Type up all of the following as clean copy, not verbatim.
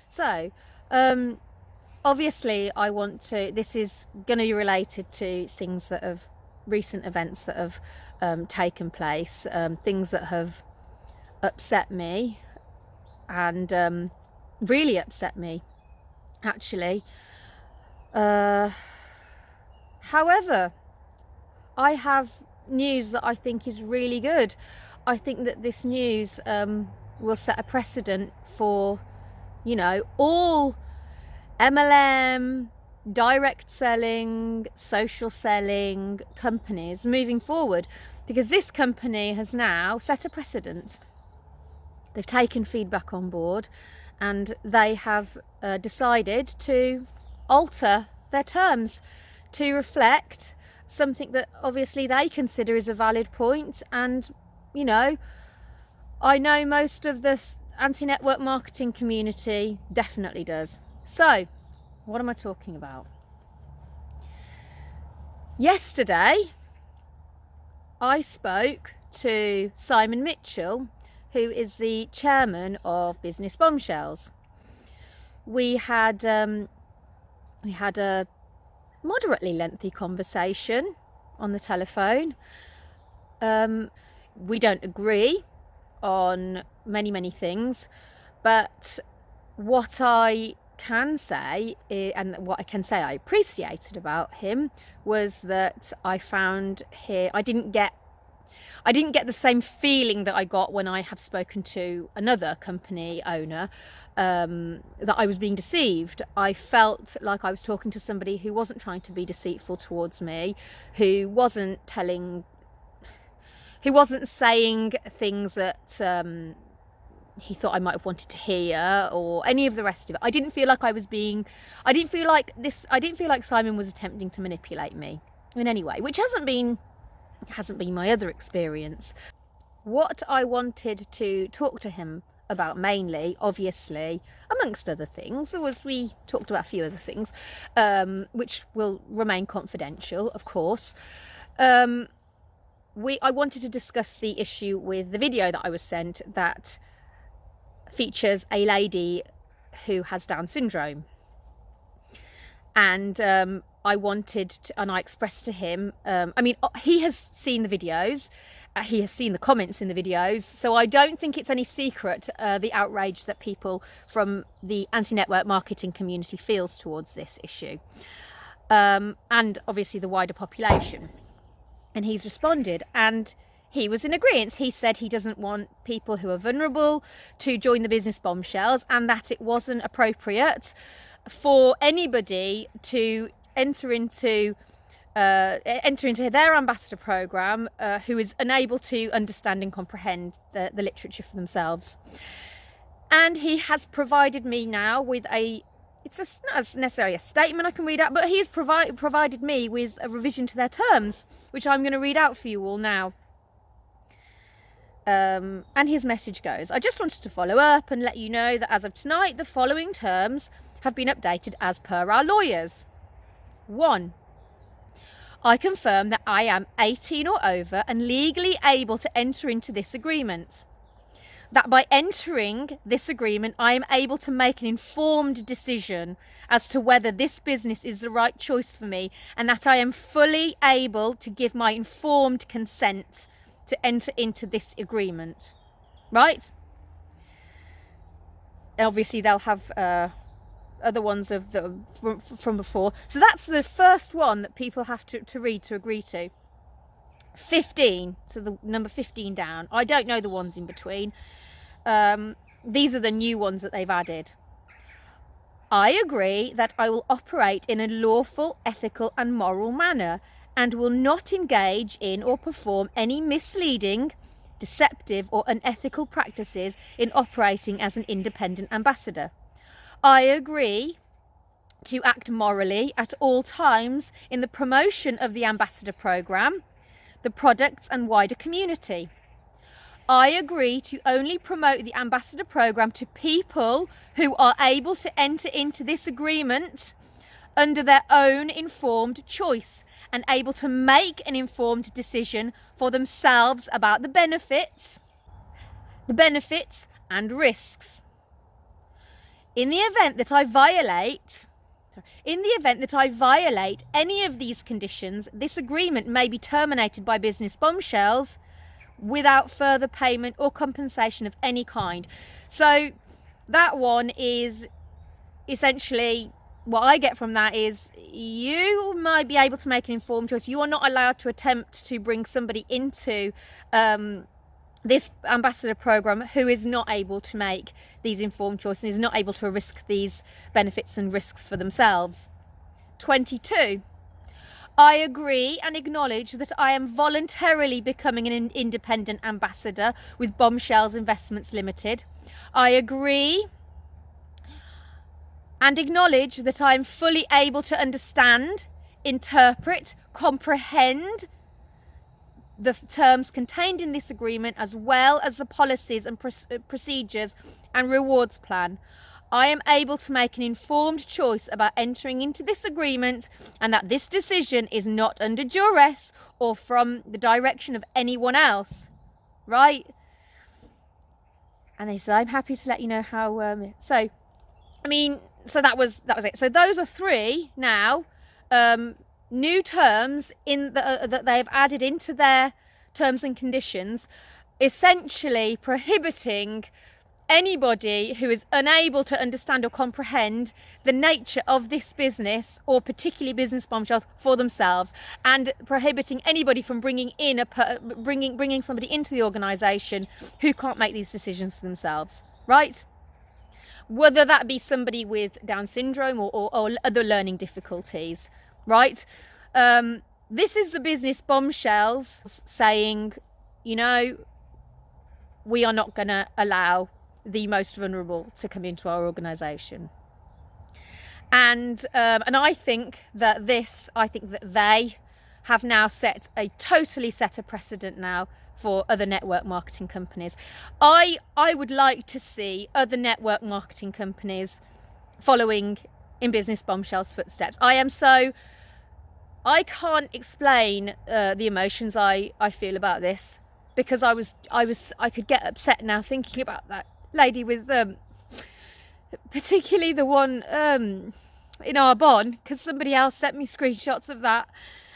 So, obviously, this is going to be related to things that have, recent events that have taken place, things that have upset me and really upset me, actually. However, I have news that I think is really good. I think that this news will set a precedent for, all MLM, direct selling, social selling companies moving forward, because this company has now set a precedent. They've taken feedback on board and they have decided to alter their terms to reflect something that obviously they consider is a valid point. And I know most of the anti-network marketing community definitely does. So what am I talking about? Yesterday I spoke to Simon Mitchell, who is the chairman of Business Bombshells. We had a moderately lengthy conversation on the telephone. We don't agree on many things, but what I can say, and what I can say I appreciated about him, was that I didn't get the same feeling that I got when I have spoken to another company owner, that I was being deceived. I felt like I was talking to somebody who wasn't trying to be deceitful towards me, who wasn't saying things that he thought I might have wanted to hear, or any of the rest of it. I didn't feel like Simon was attempting to manipulate me in any way, which hasn't been my other experience. What I wanted to talk to him about mainly, obviously, amongst other things, we talked about a few other things, which will remain confidential, of course. I wanted to discuss the issue with the video that I was sent that features a lady who has Down syndrome. And I expressed to him, he has seen the videos, he has seen the comments in the videos, so I don't think it's any secret the outrage that people from the anti-network marketing community feels towards this issue, and obviously the wider population. And he's responded, and he was in agreement. He said he doesn't want people who are vulnerable to join the Business Bombshells, and that it wasn't appropriate for anybody to enter into their ambassador program who is unable to understand and comprehend the literature for themselves. And he has provided me now with it's not necessarily a statement I can read out, but he's provided me with a revision to their terms, which I'm going to read out for you all now. And his message goes: I just wanted to follow up and let you know that as of tonight, the following terms have been updated as per our lawyers. 1. I confirm that I am 18 or over and legally able to enter into this agreement. That by entering this agreement, I am able to make an informed decision as to whether this business is the right choice for me, and that I am fully able to give my informed consent to enter into this agreement. Right? Obviously, they'll have other ones from before. So that's the first one that people have to read to agree to. 15, so the number 15 down. I don't know the ones in between. These are the new ones that they've added. I agree that I will operate in a lawful, ethical and moral manner and will not engage in or perform any misleading, deceptive or unethical practices in operating as an independent ambassador. I agree to act morally at all times in the promotion of the ambassador program, the products and wider community. I agree to only promote the ambassador program to people who are able to enter into this agreement under their own informed choice and able to make an informed decision for themselves about the benefits and risks. In the event that I violate any of these conditions, this agreement may be terminated by Business Bombshells without further payment or compensation of any kind. So that one is essentially, what I get from that is, you might be able to make an informed choice. You are not allowed to attempt to bring somebody into this ambassador program who is not able to make these informed choices and is not able to risk these benefits and risks for themselves. 22. I agree and acknowledge that I am voluntarily becoming an independent ambassador with Bombshells Investments Limited. I agree and acknowledge that I am fully able to understand, interpret, comprehend the terms contained in this agreement, as well as the policies and procedures and rewards plan. I am able to make an informed choice about entering into this agreement, and that this decision is not under duress or from the direction of anyone else. Right? And they said, I'm happy to let you know how. So that was it. So those are 3 now new terms that they've added into their terms and conditions, essentially prohibiting anybody who is unable to understand or comprehend the nature of this business, or particularly Business Bombshells, for themselves, and prohibiting anybody from bringing somebody into the organisation who can't make these decisions for themselves, right? Whether that be somebody with Down syndrome or other learning difficulties, right? This is the Business Bombshells saying, we are not going to allow the most vulnerable to come into our organisation. And I think that they have now totally set a precedent now for other network marketing companies. I would like to see other network marketing companies following in Business Bombshells' footsteps. I can't explain the emotions I feel about this, because I could get upset now thinking about that lady with particularly the one in Arbonne, because somebody else sent me screenshots of that,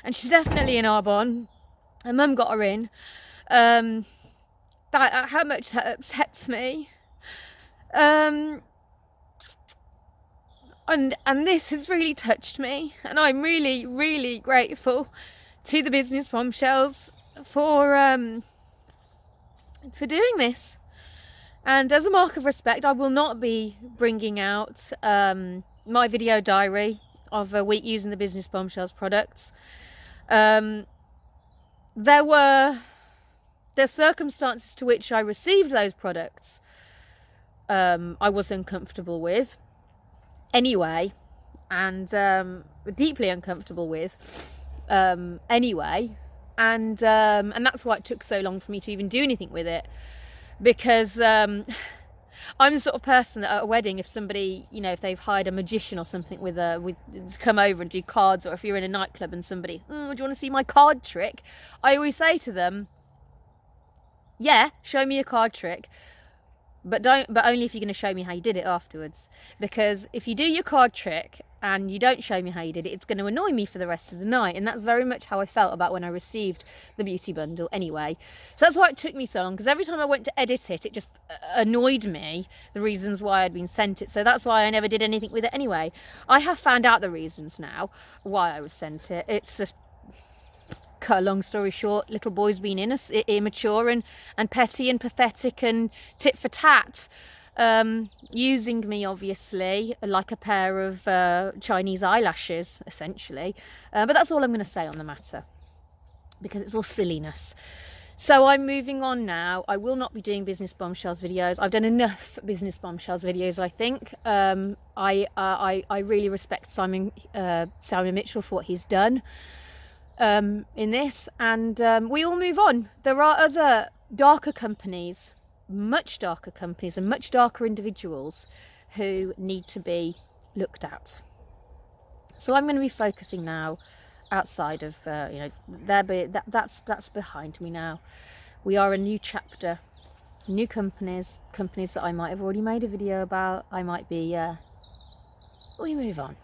and she's definitely in Arbonne. Her mum got her in. How much that upsets me. And this has really touched me, and I'm really, really grateful to the Business Bombshells for doing this. And as a mark of respect, I will not be bringing out my video diary of a week using the Business Bombshells products. There's circumstances to which I received those products I was uncomfortable with anyway, and deeply uncomfortable with anyway, and that's why it took so long for me to even do anything with it, because I'm the sort of person that at a wedding, if somebody, if they've hired a magician or something to come over and do cards, or if you're in a nightclub and somebody, do you want to see my card trick? I always say to them, yeah, show me your card trick, but only if you're going to show me how you did it afterwards. Because if you do your card trick and you don't show me how you did it, it's going to annoy me for the rest of the night. And that's very much how I felt about when I received the beauty bundle anyway. So that's why it took me so long, because every time I went to edit it, it just annoyed me, the reasons why I'd been sent it. So that's why I never did anything with it anyway. I have found out the reasons now why I was sent it. It's just, cut a long story short, little boy's been immature and petty and pathetic and tit for tat, using me obviously like a pair of Chinese eyelashes essentially, but that's all I'm going to say on the matter, because it's all silliness. So I'm moving on now. I will not be doing Business Bombshells videos. I've done enough Business Bombshells videos, I think. I really respect Simon Mitchell for what he's done in this, and we all move on. There are other darker companies, much darker companies and much darker individuals who need to be looked at. So I'm going to be focusing now outside of that's behind me now. We are a new chapter new companies that I might have already made a video about. I might be we move on.